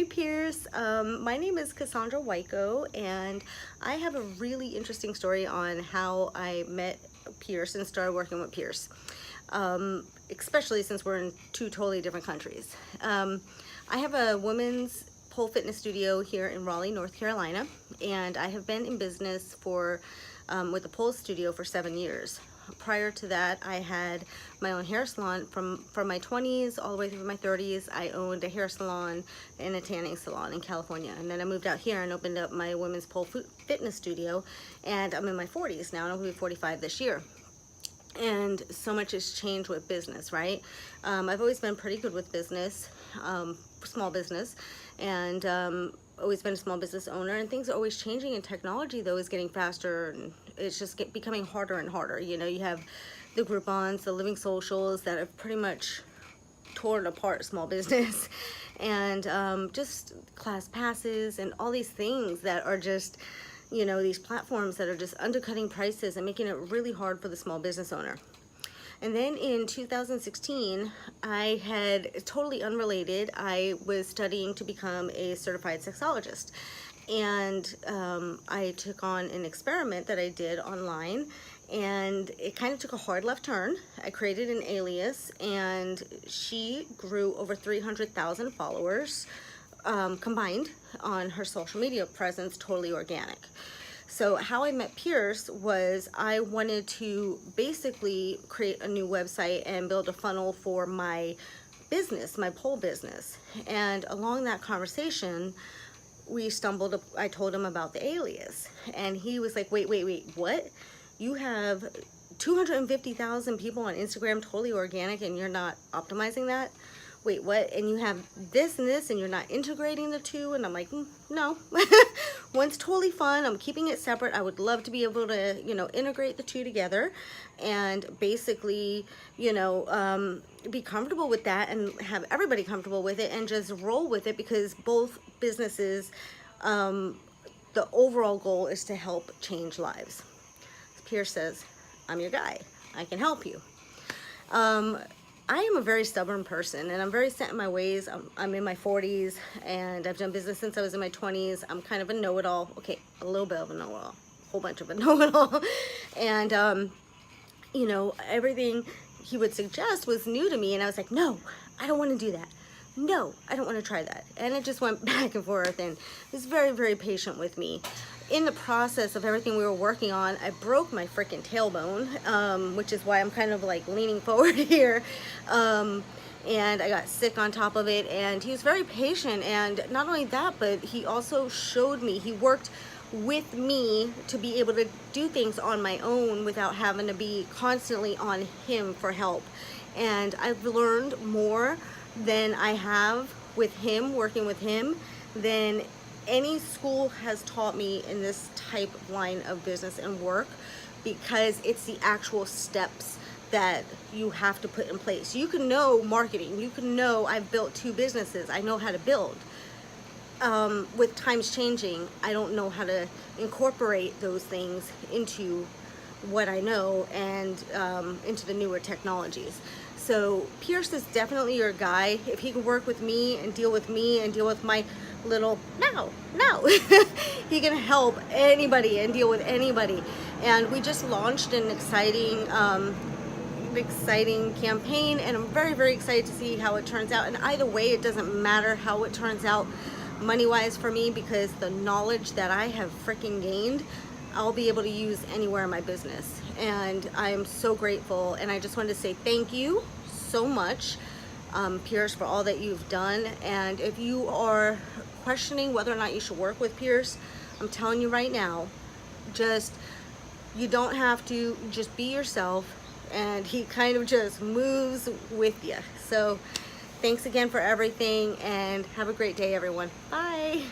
Hey Pierce, my name is Cassandra Wyko, and I have a really interesting story on how I met Pierce and started working with Pierce, especially since we're in two totally different countries. I have a women's pole fitness studio here in Raleigh, North Carolina, and I have been in business for with the pole studio for 7 years. Prior to that, I had my own hair salon. From my 20s all the way through my 30s, I owned a hair salon and a tanning salon in California. And then I moved out here and opened up my women's pole fitness studio, and I'm in my 40s now, and I'll be 45 this year. And so much has changed with business, right? I've always been pretty good with business, small business, and always been a small business owner, and things are always changing, and technology though is getting faster, and it's just becoming harder and harder. You know, you have the Groupons, the living socials that have pretty much torn apart small business, and just class passes and all these things that are just, you know, these platforms that are just undercutting prices and making it really hard for the small business owner. And then in 2016, I had, totally unrelated, I was studying to become a certified sexologist. And I took on an experiment that I did online, and it kind of took a hard left turn. I created an alias, and she grew over 300,000 followers combined on her social media presence, totally organic. So how I met Pierce was I wanted to basically create a new website and build a funnel for my business, my pole business. And along that conversation, I told him about the alias. And he was like, wait, what? You have 250,000 people on Instagram, totally organic, and you're not optimizing that? Wait, what? And you have this and this, and you're not integrating the two? And I'm like, no. One's totally fun. I'm keeping it separate. I would love to be able to, you know, integrate the two together and basically, you know, be comfortable with that and have everybody comfortable with it and just roll with it, because both businesses, the overall goal is to help change lives. Pierce says, I'm your guy. I can help you. I am a very stubborn person, and I'm very set in my ways. I'm in my 40s, and I've done business since I was in my 20s. I'm kind of a know-it-all. Okay, a little bit of a know-it-all. A whole bunch of a know-it-all. And, you know, everything he would suggest was new to me, and I was like, no, I don't want to do that. No, I don't want to try that. And it just went back and forth, and he was very, very patient with me. In the process of everything we were working on, I broke my freaking tailbone, which is why I'm kind of like leaning forward here. And I got sick on top of it, and he was very patient. And not only that, but he also showed me, he worked with me to be able to do things on my own without having to be constantly on him for help. And I've learned more than I have with him, working with him, than any school has taught me in this type of line of business and work, because it's the actual steps that you have to put in place. You can know marketing, you can know I've built 2 businesses, I know how to build. With times changing, I don't know how to incorporate those things into what I know and into the newer technologies. So Pierce is definitely your guy. If he can work with me and deal with my little no he can help anybody and deal with anybody. And we just launched an exciting campaign, and I'm very, very excited to see how it turns out. And either way, it doesn't matter how it turns out money wise for me, because the knowledge that I have freaking gained, I'll be able to use anywhere in my business. And I'm so grateful, and I just wanted to say thank you so much, Pierce, for all that you've done. And if you are questioning whether or not you should work with Pierce, I'm telling you right now, you don't have to, just be yourself, and he kind of just moves with you. So thanks again for everything, and have a great day, everyone. Bye.